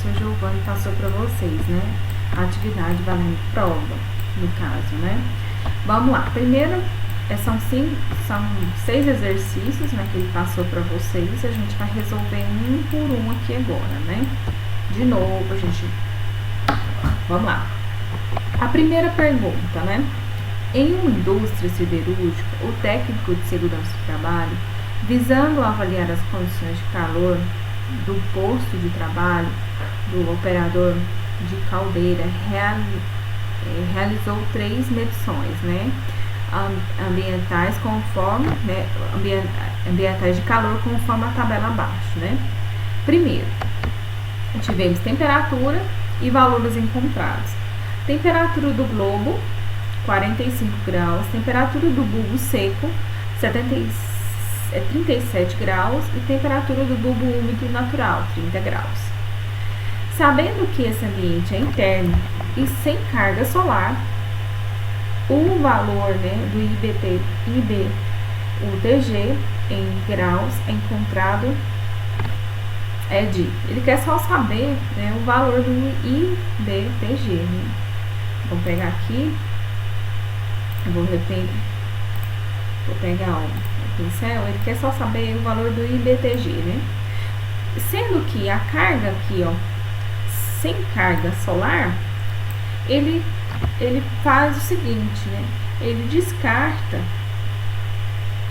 professor Giovanni passou para vocês, né? A atividade valendo prova, no caso, né? Vamos lá. Primeiro, são 6 exercícios, né, que ele passou para vocês. A gente vai resolver um por um aqui agora, né? De novo, a gente... Vamos lá. A primeira pergunta, né? Em uma indústria siderúrgica, o técnico de segurança do trabalho, visando avaliar as condições de calor do posto de trabalho do operador de caldeira, realizou 3 medições, né? Ambientais conforme, né? Ambientais de calor conforme a tabela abaixo, né? Primeiro, tivemos temperatura e valores encontrados. Temperatura do globo, 45 graus. Temperatura do bulbo seco, 37 graus. E temperatura do bulbo úmido natural, 30 graus. Sabendo que esse ambiente é interno e sem carga solar, o valor, né, do IBUTG em graus encontrado é de... Ele quer só saber, né, o valor do IBTG, né? Vou pegar aqui, vou pegar o pincel. Ele quer só saber o valor do IBTG, né? Sendo que a carga aqui, ó, sem carga solar, ele faz o seguinte, né? Ele descarta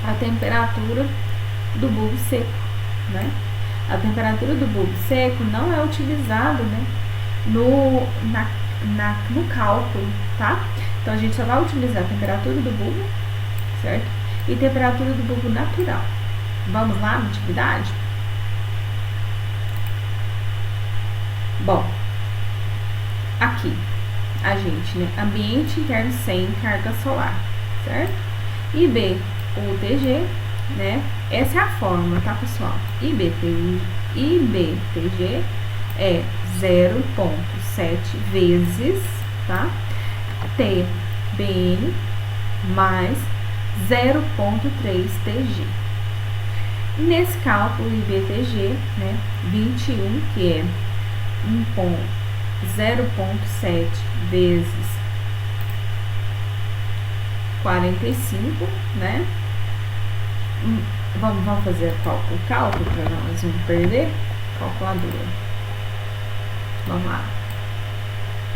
a temperatura do bulbo seco, né? A temperatura do bulbo seco não é utilizado, né, no cálculo, tá? Então, a gente só vai utilizar a temperatura do bulbo, certo? E temperatura do bulbo natural. Vamos lá na atividade? Bom, aqui, a gente, né, ambiente interno sem carga solar, certo? IBUTG, né? Essa é a fórmula, tá, pessoal? IBTG é 0,7 vezes, tá? TBN mais 0,3 TG. Nesse cálculo, IBTG, né, 21, que é 0,7 vezes 45, né? Vamos fazer o cálculo para nós não perder. Calculadora. Vamos lá.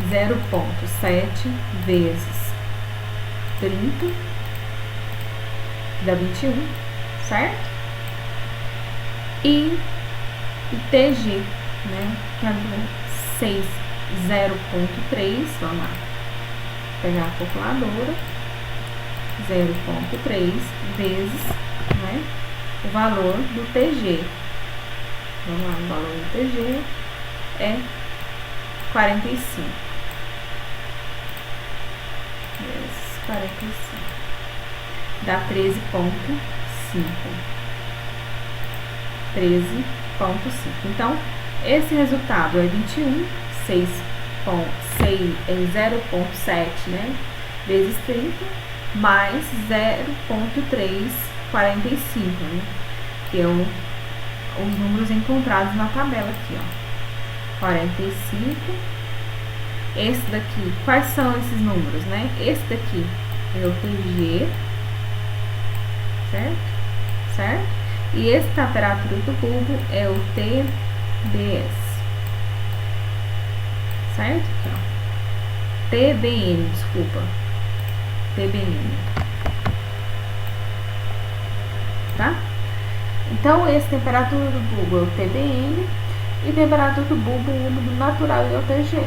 0,7 vezes 30 dá 21, certo? E TG, né? Que é 0,3. Vamos lá. Pegar a calculadora. 0,3 vezes, né, o valor do TG. Vamos lá, o valor do TG é 45. Vezes 45. Dá 13,5. 13,5. Então, esse resultado é 21, 0,7, né, vezes 30, mais 0,345, né, que é os números encontrados na tabela aqui, ó. 45. Esse daqui, quais são esses números, né? Esse daqui é o TG, certo? E esse temperatura do bulbo é o TBS, certo? Aqui, ó. TBN, desculpa. TBN. Tá? Então, esse temperatura do bulbo é o TBN e temperatura do bulbo úmido natural é o TG,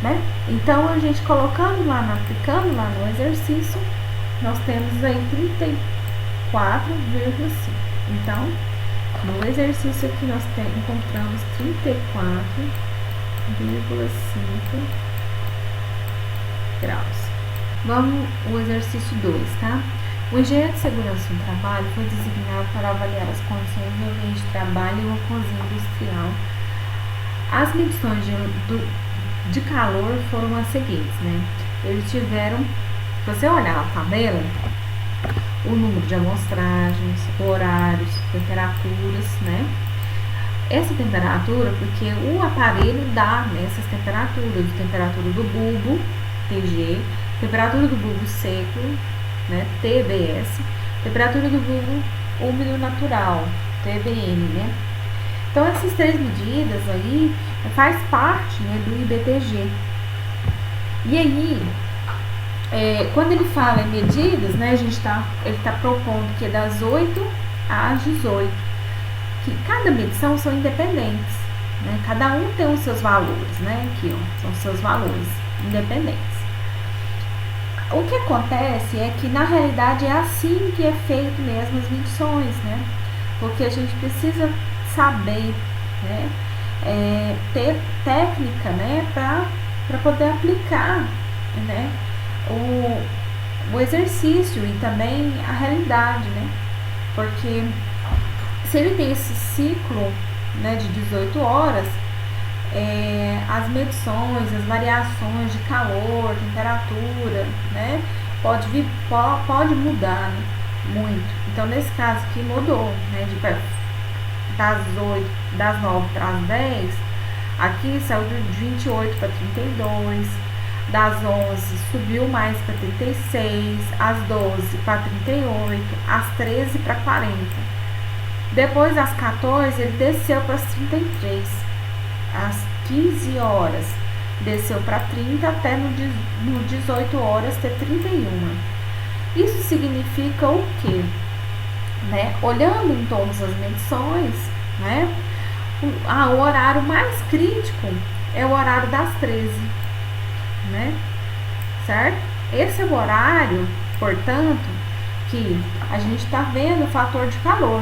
né? Então, a gente aplicando lá no exercício, nós temos aí 34,5. Então, no exercício aqui nós encontramos 34,5 graus. Vamos ao exercício 2, tá? O engenheiro de segurança no trabalho foi designado para avaliar as condições do ambiente de trabalho em uma cozinha industrial. As medições de calor foram as seguintes, né? Eles tiveram, se você olhar a tabela, o número de amostragens, horários, temperaturas, né? essa temperatura porque o aparelho dá nessas temperaturas, temperatura do bulbo, TG, temperatura do bulbo seco, né, TBS, temperatura do bulbo úmido natural, TBN, né? Então essas três medidas aí faz parte, né, do IBTG. E aí, quando ele fala em medidas, né, ele tá propondo que é das 8 às 18, que cada medição são independentes, né? Cada um tem os seus valores, né? Aqui, ó, são os seus valores independentes. O que acontece é que na realidade é assim que é feito mesmo as medições, né? Porque a gente precisa saber, né, ter técnica, né, para poder aplicar, né, o exercício e também a realidade, né? Porque se ele tem esse ciclo, né, de 18 horas, as medições, as variações de calor, temperatura, né, pode mudar, né, muito. Então, nesse caso aqui mudou, né, das 9 para as 10, aqui saiu de 28 para 32, das 11 subiu mais para 36, às 12 para 38, às 13 para 40. Depois, às 14, ele desceu para as 33. Às 15 horas, desceu para 30, até no 18 horas ter 31. Isso significa o quê? Né? Olhando em todas as medições, né? O horário mais crítico é o horário das 13, né? Certo? Esse é o horário, portanto, que a gente está vendo o fator de calor,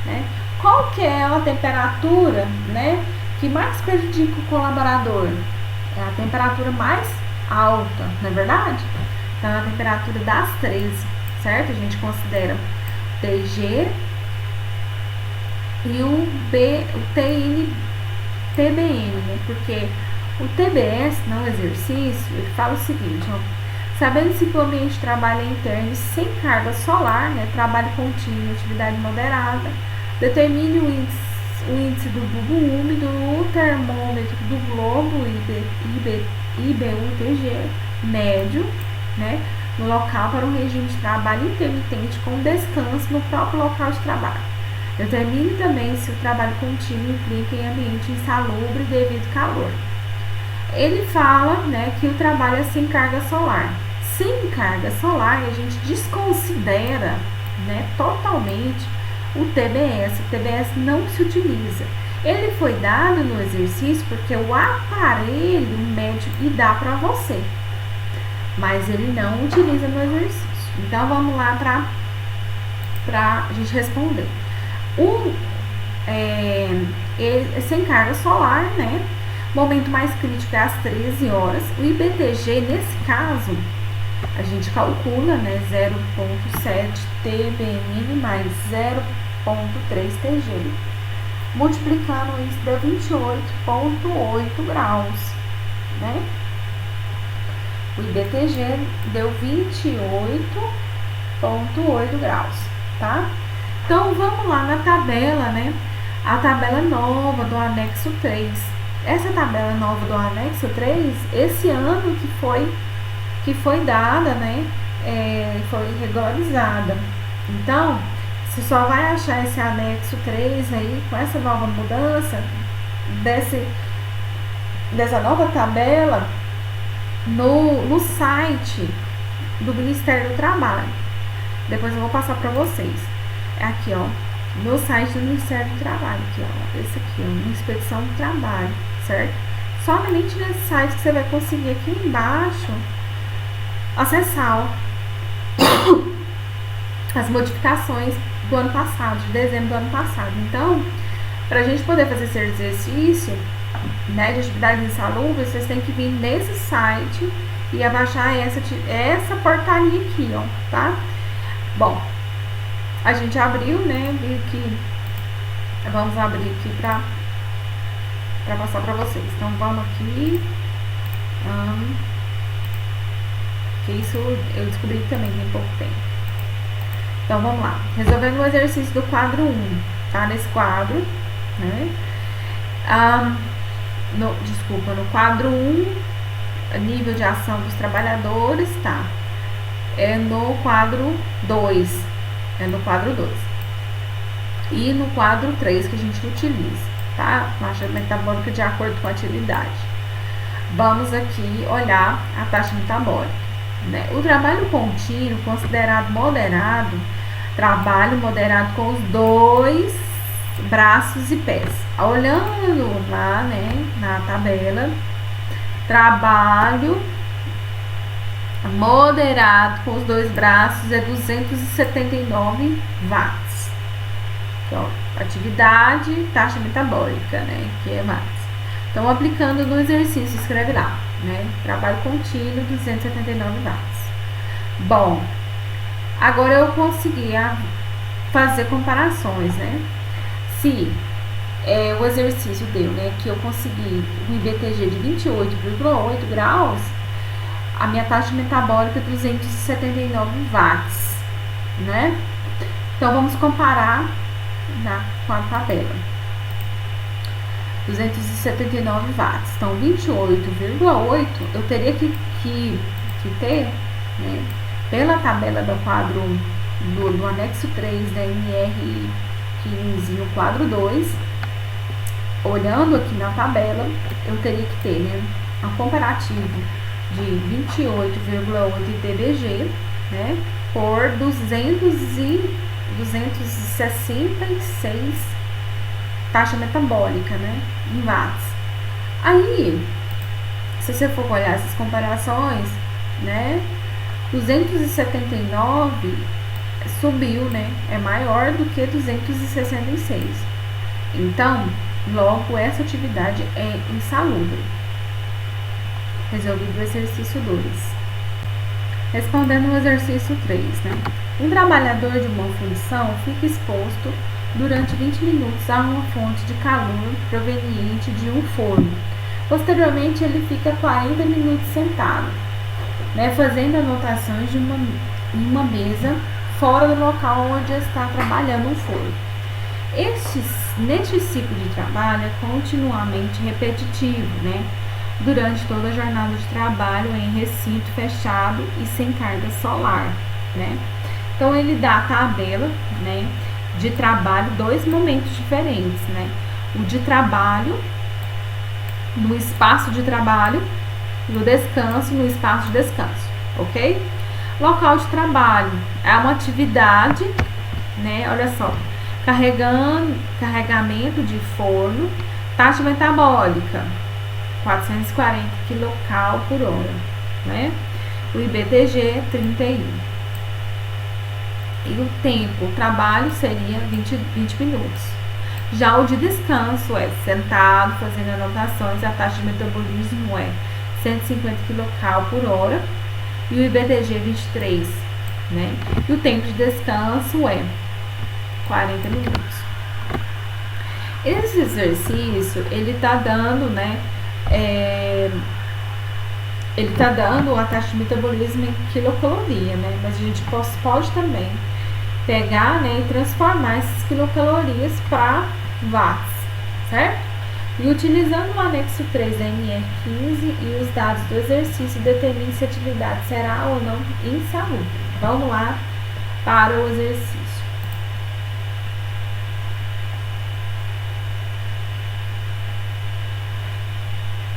né? Qual que é a temperatura, né, que mais prejudica o colaborador? É a temperatura mais alta, não é verdade? Então, a temperatura das 13, certo? A gente considera o TG e o TBN, né? Porque o TBS, no exercício, ele fala o seguinte, ó: sabendo-se que o ambiente de trabalho é interno e sem carga solar, né, trabalho contínuo, atividade moderada, determine o índice do bulbo úmido, o termômetro do globo IBU-TG médio, né, no local para um regime de trabalho intermitente com descanso no próprio local de trabalho. Determine também se o trabalho contínuo implica em ambiente insalubre devido ao calor. Ele fala, né, que o trabalho é sem carga solar. Sem carga solar, a gente desconsidera, né, totalmente o TBS. O TBS não se utiliza. Ele foi dado no exercício porque o aparelho mede e dá para você, mas ele não utiliza no exercício. Então, vamos lá para a gente responder. Sem carga solar, né? Momento mais crítico é às 13 horas. O IBTG, nesse caso, a gente calcula, né, 0,7 TBN mais 0,3 TG. Multiplicando isso deu 28,8 graus, né? O IBTG deu 28,8 graus, tá? Então, vamos lá na tabela, né? A tabela nova do anexo 3. Essa tabela nova do anexo 3, esse ano que foi dada, né? Foi regularizada. Então, você só vai achar esse anexo 3 aí, com essa nova mudança, dessa nova tabela, no site do Ministério do Trabalho. Depois eu vou passar para vocês. Aqui, ó, no site do Ministério do Trabalho, aqui, ó, esse aqui, ó, Inspeção do Trabalho, certo? Somente nesse site que você vai conseguir aqui embaixo acessar, ó, as modificações do ano passado, de dezembro do ano passado. Então, para a gente poder fazer esse exercício, né, de atividades insalubres, vocês têm que vir nesse site e abaixar essa portaria aqui, ó, tá? Bom, a gente abriu, né, viu que vamos abrir aqui para passar para vocês. Então, vamos aqui, que isso eu descobri também tem pouco tempo. Então, vamos lá. Resolvendo o exercício do quadro 1, tá? Nesse quadro, né? No quadro 1, nível de ação dos trabalhadores, tá? É no quadro 2. E no quadro 3 que a gente utiliza, tá? Taxa metabólica de acordo com a atividade. Vamos aqui olhar a taxa metabólica, né? O trabalho contínuo, considerado moderado, trabalho moderado com os 2 braços e pés. Olhando lá, né, na tabela, trabalho moderado com os 2 braços é 279 watts. Então, atividade, taxa metabólica, né, que é watts. Então, aplicando no exercício, escreve lá, né, trabalho contínuo, 279 watts. Bom, agora eu consegui fazer comparações, né? Se o exercício deu, né, que eu consegui um IBTG de 28,8 graus, a minha taxa metabólica é 279 watts, né? Então, vamos comparar com a tabela. 279 watts. Então, 28,8 eu teria que ter, né, pela tabela do quadro do anexo 3 da NR15 no quadro 2, olhando aqui na tabela, eu teria que ter, né, um comparativo de 28,8 IBTG, né, por 266 taxa metabólica, né, em watts. Aí, se você for olhar essas comparações, né, 279 subiu, né, é maior do que 266. Então, logo, essa atividade é insalubre. Resolvido o exercício 2. Respondendo o exercício 3, né? Um trabalhador de uma função fica exposto durante 20 minutos a uma fonte de calor proveniente de um forno. Posteriormente, ele fica 40 minutos sentado, né, fazendo anotações em uma mesa fora do local onde está trabalhando um forno. Neste ciclo de trabalho é continuamente repetitivo, né, durante toda a jornada de trabalho em recinto fechado e sem carga solar, né. Então, ele dá a tabela, né, de trabalho, 2 momentos diferentes, né, o de trabalho no espaço de trabalho e o descanso no espaço de descanso, ok? Local de trabalho é uma atividade, né, olha só, carregamento de forno, taxa metabólica 440 kcal por hora, né? O IBTG 31. E o tempo, o trabalho seria 20 minutos. Já o de descanso é sentado, fazendo anotações, a taxa de metabolismo é 150 kcal por hora e o IBTG 23, né? E o tempo de descanso é 40 minutos. Esse exercício, ele tá dando, né, ele tá dando a taxa de metabolismo em quilocaloria, né? Mas a gente pode também pegar, né, e transformar essas quilocalorias para watts, certo? E utilizando o anexo 3 da NR15 e os dados do exercício, determine se a atividade será ou não insalubre. Vamos lá para o exercício.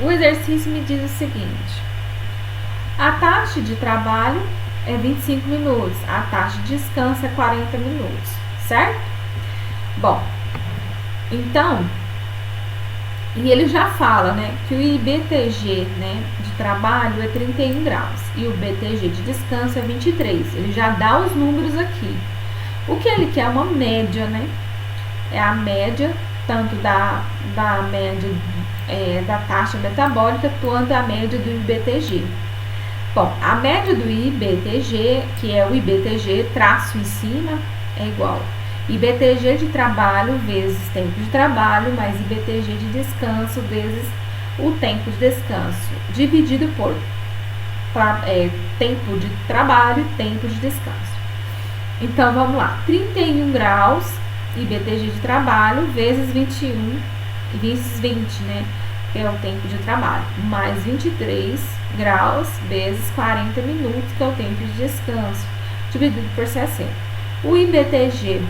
O exercício me diz o seguinte: a taxa de trabalho é 25 minutos, a taxa de descanso é 40 minutos, certo? Bom, então, e ele já fala, né, que o IBTG, né, de trabalho é 31 graus e o BTG de descanso é 23. Ele já dá os números aqui. O que ele quer é uma média, né? É a média tanto da média da taxa metabólica quanto a média do IBTG. Bom, a média do IBTG, que é o IBTG traço em cima, é igual IBTG de trabalho vezes tempo de trabalho mais IBTG de descanso vezes o tempo de descanso, dividido por tempo de trabalho e tempo de descanso. Então, vamos lá, 31 graus IBTG de trabalho vezes 21 vezes 20, né? Que é o tempo de trabalho, mais 23 graus vezes 40 minutos, que é o tempo de descanso, dividido por 60. O IBTG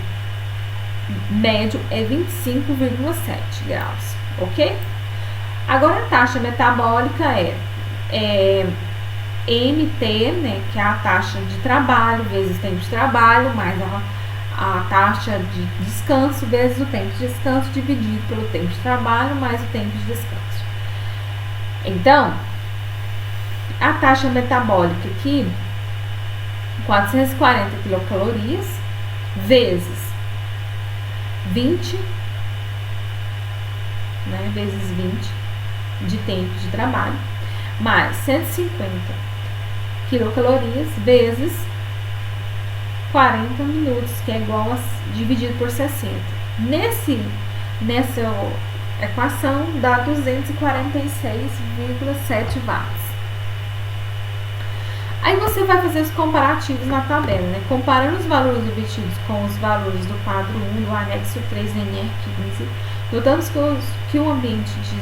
médio é 25,7 graus, ok? Agora a taxa metabólica é MT, né, que é a taxa de trabalho vezes o tempo de trabalho, mais a taxa de descanso vezes o tempo de descanso, dividido pelo tempo de trabalho mais o tempo de descanso. Então, a taxa metabólica aqui, 440 quilocalorias, vezes 20, né, vezes 20 de tempo de trabalho, mais 150 quilocalorias, vezes 40 minutos, que é igual a dividido por 60. Nessa equação dá 246,7 watts. Aí você vai fazer os comparativos na tabela, né? Comparando os valores obtidos com os valores do quadro 1 do anexo 3 da NR15, notamos que o ambiente de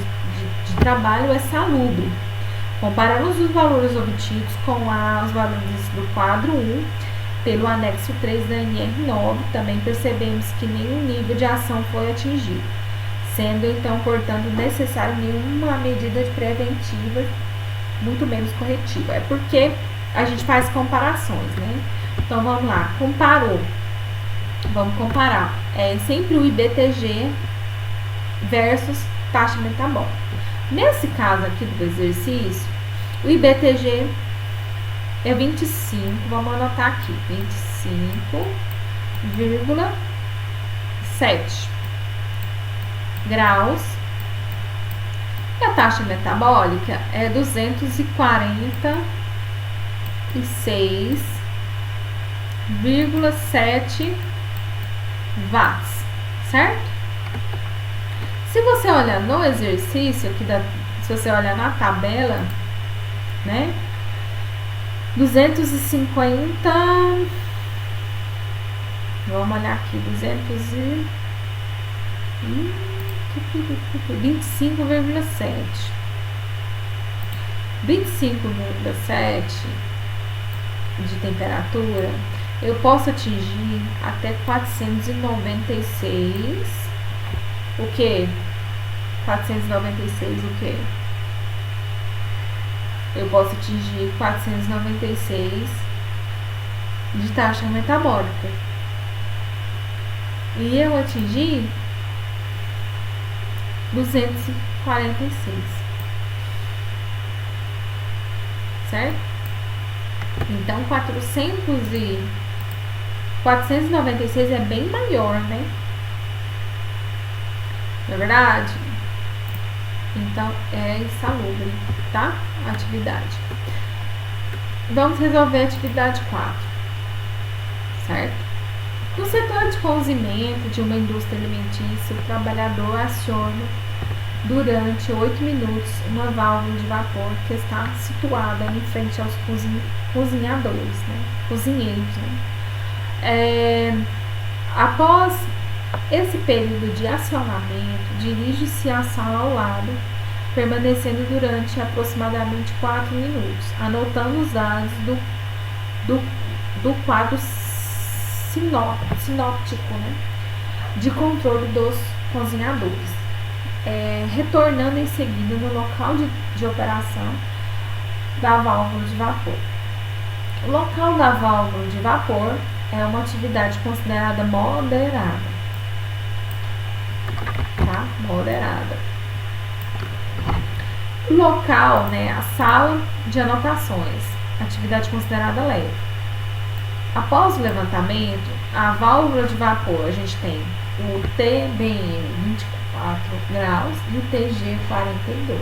trabalho é salubre. Comparando os valores obtidos com os valores do quadro 1 pelo anexo 3 da NR9, também percebemos que nenhum nível de ação foi atingido, sendo então, portanto, necessário nenhuma medida preventiva, muito menos corretiva. É porque a gente faz comparações, né? Então vamos lá, vamos comparar sempre o IBTG versus taxa metabólica. Nesse caso aqui do exercício, o IBTG é 25, vamos anotar aqui, 25,7 graus. E a taxa metabólica é 246,7 watts, certo? Se você olhar no exercício aqui, se você olhar na tabela, né? 250, vamos olhar aqui, 25,7 de temperatura, eu posso atingir até 496, o que? 496 o que? Eu posso atingir 496 de taxa metabólica. E eu atingi 246. Certo? Então, 496 é bem maior, né? Não é verdade? Então, é insalubre, tá? Atividade. Vamos resolver a atividade 4, certo? No setor de cozimento de uma indústria alimentícia, o trabalhador aciona durante 8 minutos uma válvula de vapor que está situada em frente aos cozinhadores, né? Cozinheiros, né? Após esse período de acionamento, dirige-se à sala ao lado, permanecendo durante aproximadamente 4 minutos, anotando os dados do quadro sinóptico, né, de controle dos cozinhadores, retornando em seguida no local de operação da válvula de vapor. O local da válvula de vapor é uma atividade considerada moderada, tá? Moderada. O local, né, a sala de anotações, atividade considerada leve. Após o levantamento, a válvula de vapor, a gente tem o TBN 24 graus e o TG 42.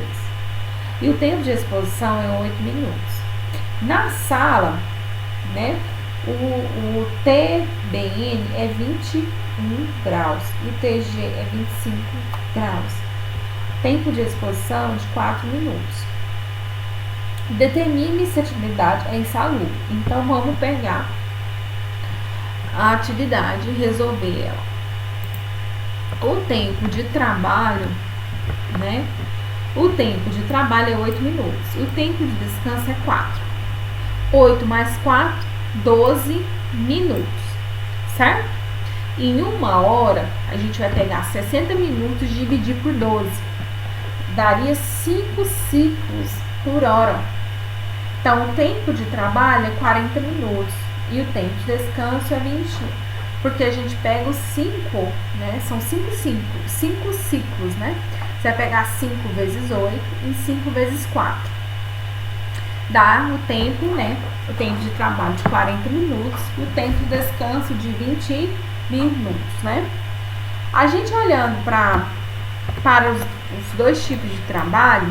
E o tempo de exposição é 8 minutos. Na sala, né, o TBN é 21 graus e o TG é 25 graus. Tempo de exposição de 4 minutos. Determine se a atividade é insalubre. Então, vamos pegar a atividade e resolver ela. O tempo de trabalho né? O tempo de trabalho é 8 minutos. O tempo de descanso é 4. 8 mais 4, 12 minutos, certo? Em 1 hora, a gente vai pegar 60 minutos e dividir por 12. Daria 5 ciclos por hora. Então, o tempo de trabalho é 40 minutos e o tempo de descanso é 20. Porque a gente pega os 5, né? São 5 ciclos, né? Você vai pegar 5 vezes 8 e 5 vezes 4. Dá o tempo, né? O tempo de trabalho de 40 minutos e o tempo de descanso de 20 minutos, né? A gente olhando para os dois tipos de trabalho,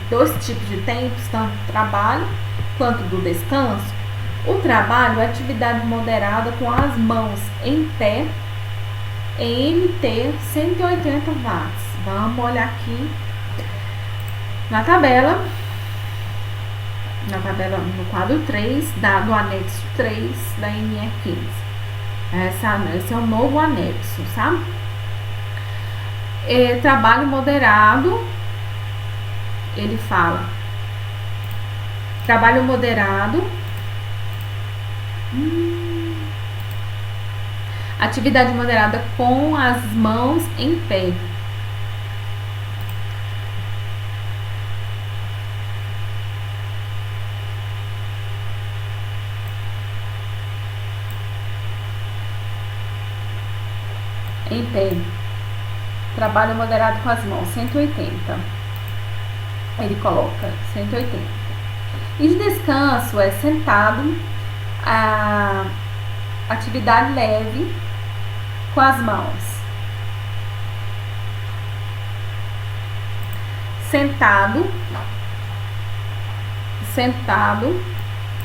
dois tipos de tempos, tanto do trabalho quanto do descanso. O trabalho é atividade moderada com as mãos em pé em MT 180 watts. Vamos olhar aqui na tabela no quadro 3, do anexo 3 da NR15. Esse é o novo anexo, sabe? Trabalho moderado, ele fala, trabalho moderado, atividade moderada com as mãos em pé. Em pé. Trabalho moderado com as mãos, 180. Ele coloca 180. E de descanso é sentado, a atividade leve com as mãos. Sentado,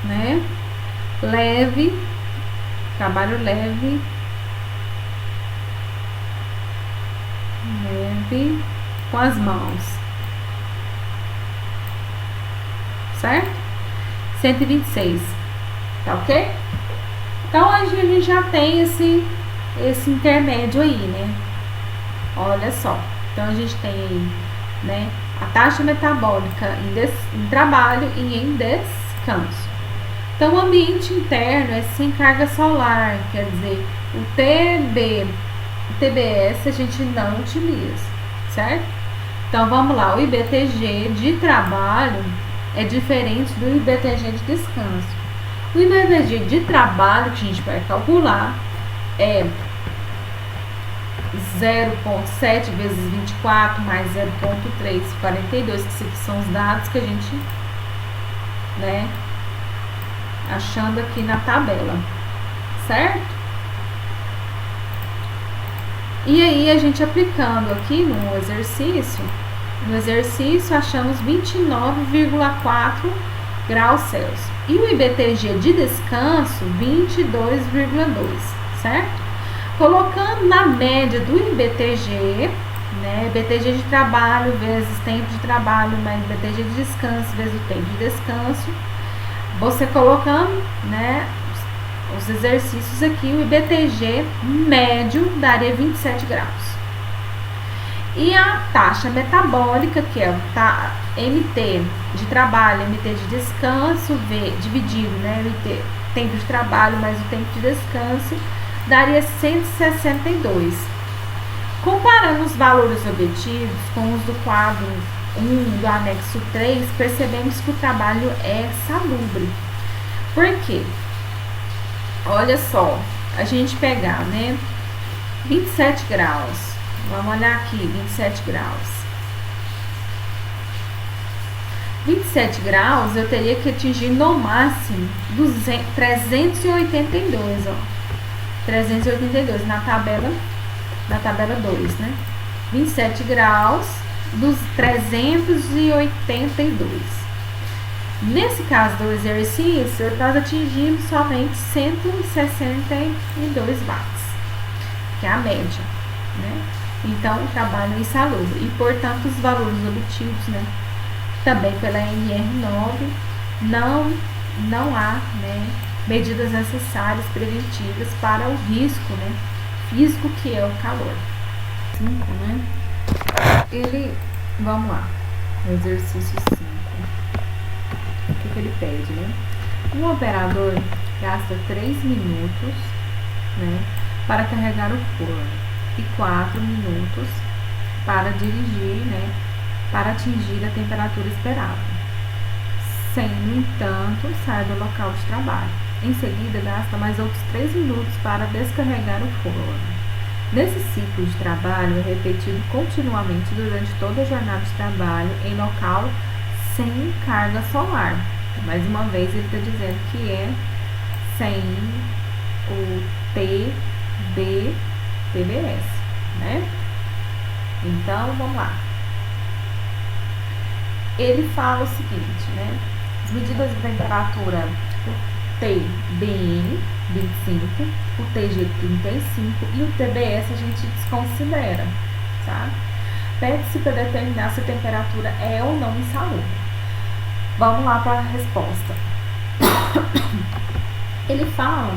né? Leve, trabalho leve com as mãos, certo? 126, tá ok? Então a gente já tem esse intermédio aí, né? Olha só, então a gente tem aí, né, a taxa metabólica em trabalho e em descanso. Então o ambiente interno é sem carga solar, quer dizer, o TBS a gente não utiliza, certo? Então vamos lá, o IBTG de trabalho é diferente do IBTG de descanso. O IBTG de trabalho que a gente vai calcular é 0,7 vezes 24 mais 0,342, que são os dados que a gente, né, achando aqui na tabela, certo? E aí a gente aplicando aqui no exercício achamos 29,4 graus Celsius. E o IBTG de descanso, 22,2, certo? Colocando na média do IBTG, né, IBTG de trabalho vezes tempo de trabalho, mais IBTG de descanso vezes o tempo de descanso, você colocando, né, os exercícios aqui, o IBTG médio daria 27 graus. E a taxa metabólica, que é tá, MT de trabalho, MT de descanso, dividido, né, MT, tempo de trabalho mais o tempo de descanso, daria 162. Comparando os valores obtidos com os do quadro 1 do anexo 3, percebemos que o trabalho é salubre. Por quê? Olha só, a gente pegar, né, 27 graus, vamos olhar aqui, 27 graus. 27 graus eu teria que atingir no máximo 382, ó. 382 na tabela 2, né? 27 graus dos 382. Nesse caso do exercício, nós atingimos somente 162 watts, que é a média, né? Então, o trabalho é insalubre. E, portanto, os valores obtidos, né, também pela NR9, não há, né, medidas necessárias preventivas para o risco, né, físico, que é o calor. Né? Vamos lá, no exercício 5. O que ele pede, né? Um operador gasta 3 minutos, né, para carregar o forno e 4 minutos para dirigir, né, para atingir a temperatura esperada, sem, no entanto, sair do local de trabalho. Em seguida, gasta mais outros 3 minutos para descarregar o forno. Nesse ciclo de trabalho é repetido continuamente durante toda a jornada de trabalho em local sem carga solar. Mais uma vez, ele está dizendo que é sem o TBS, né? Então, vamos lá. Ele fala o seguinte, né? As medidas de temperatura, o TBN, 25, o TG, 35 e o TBS a gente desconsidera, tá? Pede-se para determinar se a temperatura é ou não insalubre. Vamos lá para a resposta. Ele fala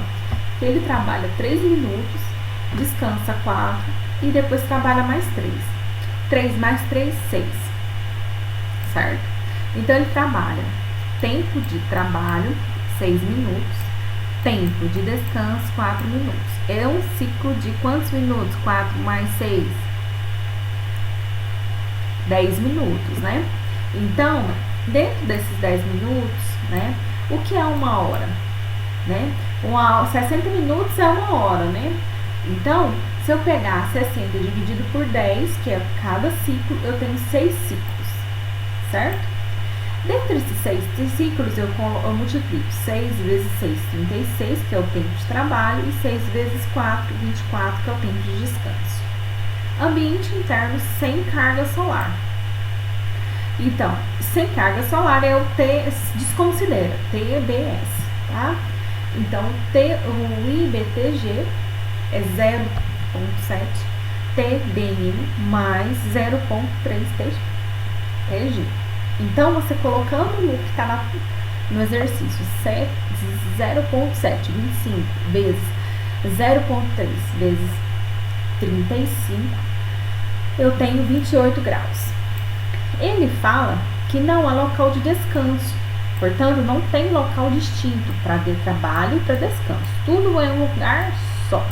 que ele trabalha 3 minutos, descansa 4 e depois trabalha mais 3. 3 mais 3, 6. Certo? Então, ele trabalha tempo de trabalho, 6 minutos, tempo de descanso, 4 minutos. É um ciclo de quantos minutos? 4 mais 6? 10 minutos, né? Então, dentro desses 10 minutos, né? O que é uma hora? Né? 60 minutos é uma hora, né? Então, se eu pegar 60 dividido por 10, que é cada ciclo, eu tenho 6 ciclos, certo? Dentro desses 6 ciclos, eu multiplico 6 vezes 6, 36, que é o tempo de trabalho, e 6 vezes 4, 24, que é o tempo de descanso. Ambiente interno sem carga solar. Então, sem carga solar é o desconsidera, TBS, tá? Então, o IBTG é 0,7 TBN mais 0,3 TG. Então, você colocando o que está no exercício 0,7, 25 vezes 0,3 vezes 35, eu tenho 28 graus. Ele fala que não há local de descanso, portanto, não tem local distinto para trabalho e para descanso. Tudo é um lugar só.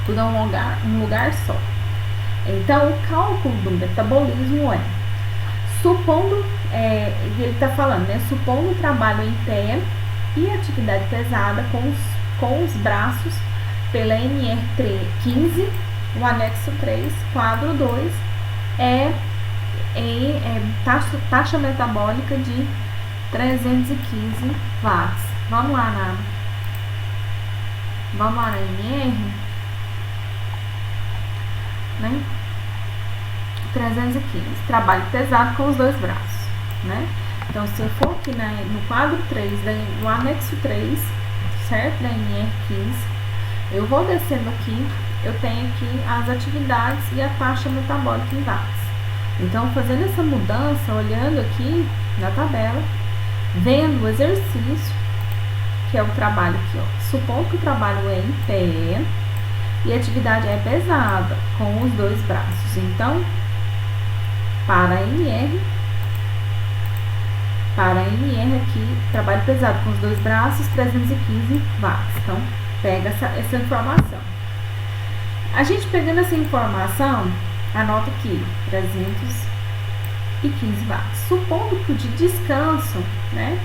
Tudo é um lugar só. Então, o cálculo do metabolismo é, supondo, ele está falando, né? Supondo o trabalho em pé e atividade pesada com os braços pela NR15, o anexo 3, quadro 2, taxa metabólica de 315 watts. Vamos lá na NR, né? 315, trabalho pesado com os 2 braços, né? Então, se eu for aqui no quadro 3, no anexo 3, certo? Da NR15, eu vou descendo aqui, eu tenho aqui as atividades e a taxa metabólica em watts. Então, fazendo essa mudança, olhando aqui na tabela, vendo o exercício, que é o trabalho aqui, ó. Supondo que o trabalho é em pé e a atividade é pesada, com os 2 braços. Então, para a NR aqui, trabalho pesado com os 2 braços, 315 watts. Então, pega essa informação. A gente pegando essa informação, anota aqui, 315 watts. Supondo que o de descanso, né,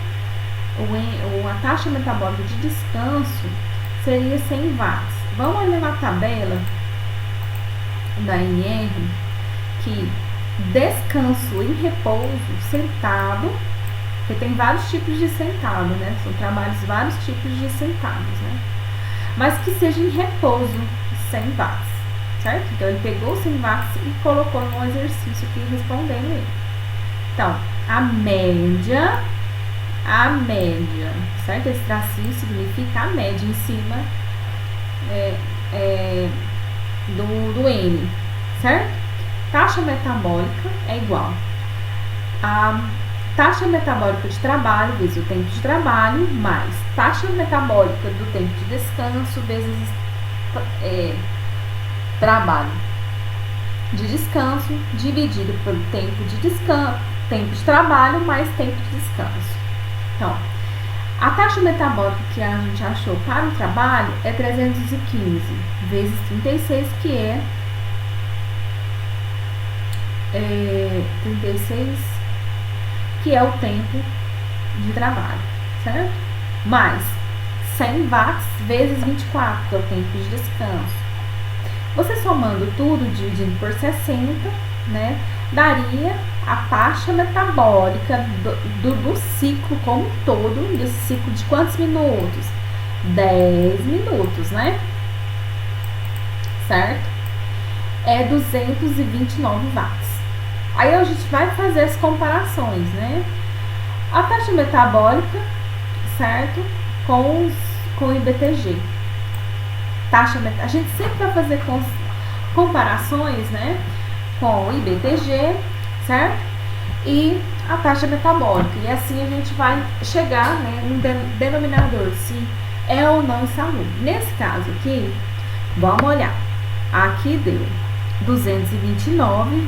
a taxa metabólica de descanso seria 100 watts. Vamos olhar na tabela da NR que descanso em repouso, sentado, porque tem vários tipos de sentado, né? São trabalhos, vários tipos de sentados, né? Mas que seja em repouso, 100 watts, certo? Então, ele pegou 100 watts e colocou no exercício aqui, respondendo ele. Então, a média, certo? Esse tracinho significa a média em cima do N, certo? Taxa metabólica é igual a taxa metabólica de trabalho vezes o tempo de trabalho, mais taxa metabólica do tempo de descanso vezes trabalho. de descanso dividido pelo tempo de descanso, tempo de trabalho mais tempo de descanso. Então, a taxa metabólica que a gente achou para o trabalho é 315 vezes 36, que é 36, que é o tempo de trabalho, certo? Mais 100 watts vezes 24, que é o tempo de descanso. Você somando tudo, dividindo por 60, né, daria a taxa metabólica do ciclo como um todo, desse ciclo de quantos minutos? 10 minutos, né? Certo? É 229 watts. Aí a gente vai fazer as comparações, né? A taxa metabólica, certo? Com o IBTG. A gente sempre vai fazer comparações, né? Com o IBTG, certo? E a taxa metabólica. E assim a gente vai chegar, né, no denominador, se é ou não insalubre. Nesse caso aqui, vamos olhar. Aqui deu 229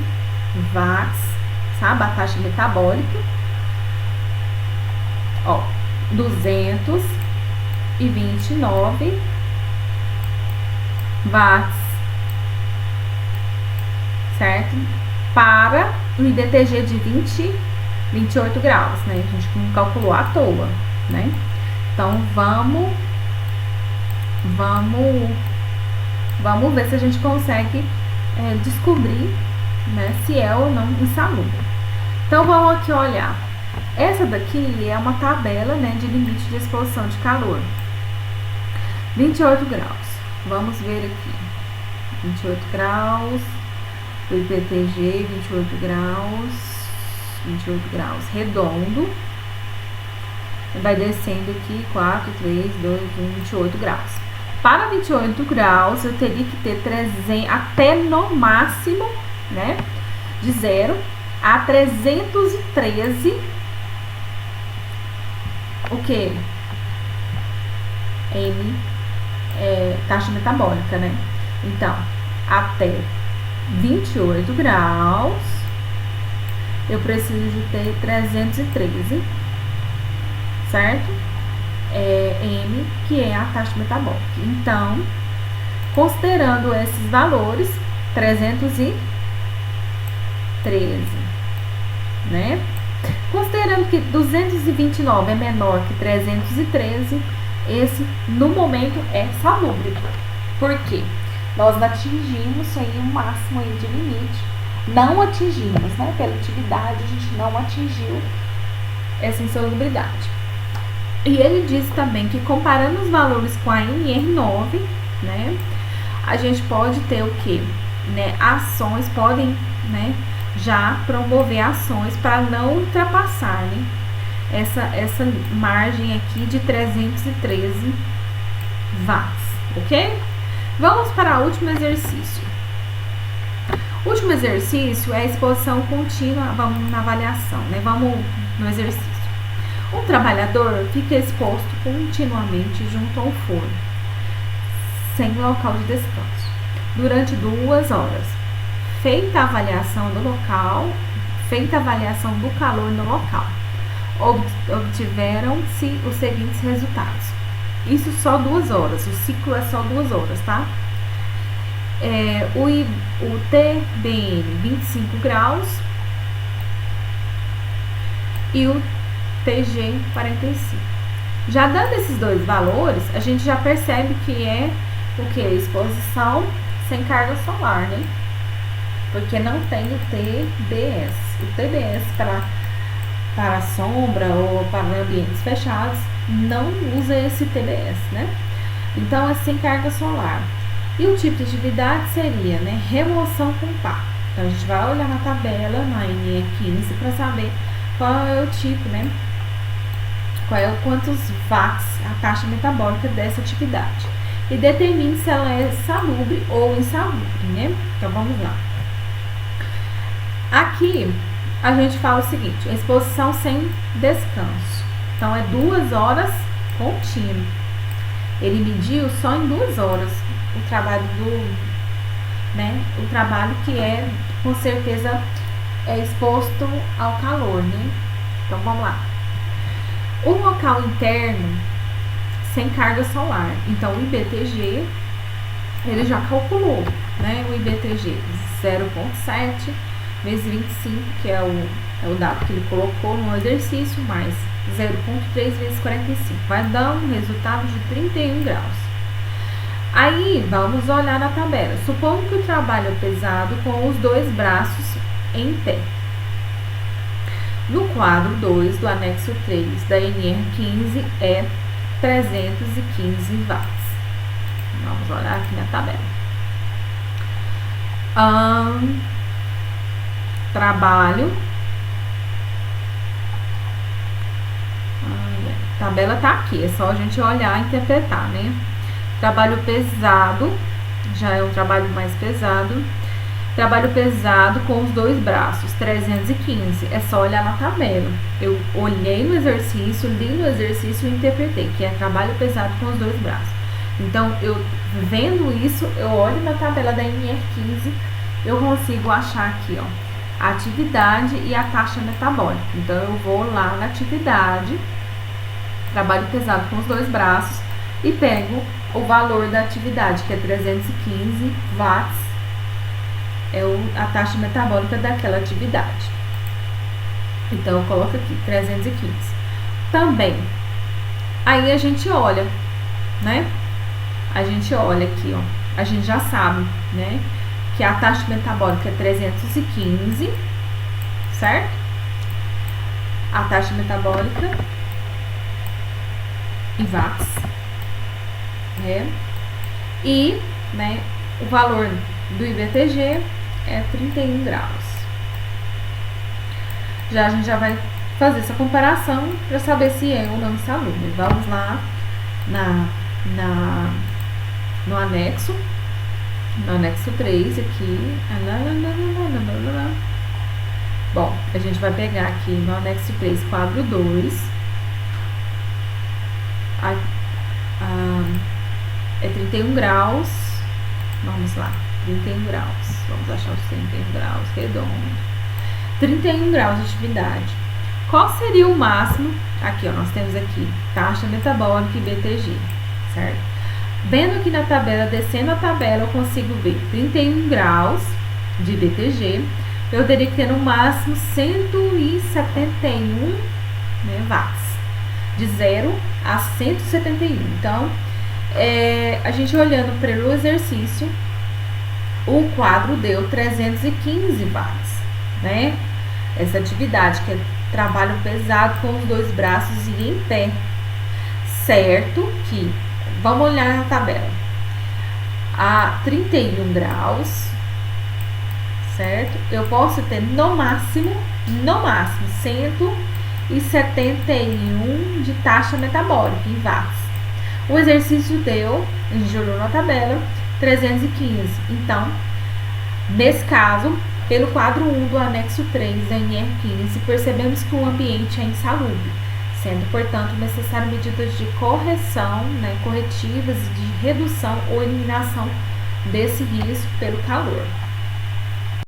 watts, sabe? A taxa metabólica. Ó, 229 watts, certo? Para o IBTG de 28 graus, né? A gente não calculou à toa, né? Então, vamos ver se a gente consegue descobrir, né, se é ou não insalubre. Então, vamos aqui olhar. Essa daqui é uma tabela, né, de limite de exposição de calor. 28 graus. Vamos ver aqui. 28 graus. O IBTG, 28 graus redondo. Vai descendo aqui, 4, 3, 2, 1, 28 graus. Para 28 graus, eu teria que ter 300, até no máximo, né, de 0 a 313, o que? Taxa metabólica, né? Então, até 28 graus, eu preciso de ter 313, certo? M, que é a taxa metabólica. Então, considerando esses valores, 313, né? Considerando que 229 é menor que 313, esse, no momento, é salubre. Por quê? Nós atingimos aí um máximo aí de limite. Não atingimos, né? Pela atividade, a gente não atingiu essa insalubridade. E ele diz também que, comparando os valores com a NR9, né, a gente pode ter o quê? Né, ações, podem, né, já promover ações para não ultrapassar, né, essa margem aqui de 313 watts, ok? Vamos para o último exercício. O último exercício é a exposição contínua, vamos na avaliação, né? Vamos no exercício. Um trabalhador fica exposto continuamente junto ao forno, sem local de descanso, durante 2 horas. Feita a avaliação do calor no local, obtiveram-se os seguintes resultados. Isso só 2 horas, o ciclo é só 2 horas, tá? O TBN 25 graus e o TG 45. Já dando esses dois valores, a gente já percebe que é o que? Exposição sem carga solar, né? Porque não tem o TBS. O TBS para sombra ou para ambientes fechados não usa esse TBS, né? Então é sem carga solar. E o tipo de atividade seria, né, remoção com pá. Então a gente vai olhar na tabela, na NE15, para saber qual é o tipo, né? Quantos watts a taxa metabólica dessa atividade. E determine se ela é salubre ou insalubre, né? Então vamos lá. Aqui a gente fala o seguinte: exposição sem descanso. Então é 2 horas contínuo. Ele mediu só em 2 horas o trabalho né, o trabalho que é, com certeza, é exposto ao calor, né? Então, vamos lá. O local interno sem carga solar. Então, o IBTG, ele já calculou, né? O IBTG 0,7 vezes 25, que é o dado que ele colocou no exercício, mais 0,3 vezes 45. Vai dar um resultado de 31 graus. Aí, vamos olhar na tabela. Supondo que o trabalho é pesado com os dois braços em pé. No quadro 2 do anexo 3 da NR15 é 315 watts. Vamos olhar aqui na tabela. Trabalho. A tabela tá aqui, é só a gente olhar e interpretar, né? Trabalho pesado, já é um trabalho mais pesado. Trabalho pesado com os dois braços, 315. É só olhar na tabela. Eu olhei no exercício, li no exercício e interpretei, que é trabalho pesado com os dois braços. Então, eu vendo isso, eu olho na tabela da NR15, eu consigo achar aqui, ó, a atividade e a taxa metabólica. Então, eu vou lá na atividade, trabalho pesado com os dois braços, e pego o valor da atividade, que é 315 watts, é a taxa metabólica daquela atividade. Então, eu coloco aqui, 315. Também, aí a gente olha, né? A gente olha aqui, ó, a gente já sabe, né, que a taxa metabólica é 315, certo? A taxa metabólica em watts, né? E, né, o valor do IBTG é 31 graus. Já a gente já vai fazer essa comparação para saber se é ou não insalubre. Vamos lá no anexo 3 aqui. Bom, a gente vai pegar aqui no anexo 3, quadro 2. É 31 graus. Vamos lá, 31 graus. Vamos achar os 31 graus redondo. 31 graus de atividade. Qual seria o máximo? Aqui, ó, nós temos aqui taxa metabólica e BTG, certo? Vendo aqui na tabela, descendo a tabela, eu consigo ver 31 graus de BTG. Eu teria que ter no máximo 171, né, watts. De 0 a 171. Então, a gente olhando pelo exercício, o quadro deu 315 watts, né? Essa atividade que é trabalho pesado com os dois braços e em pé. Certo que, vamos olhar na tabela, a 31 graus, certo? Eu posso ter no máximo 171 de taxa metabólica em watts. O exercício deu, a gente olhou na tabela, 315. Então, nesse caso, pelo quadro 1 do anexo 3 da NR15, percebemos que o ambiente é insalubre, sendo, portanto, necessário medidas de correção, né, corretivas de redução ou eliminação desse risco pelo calor.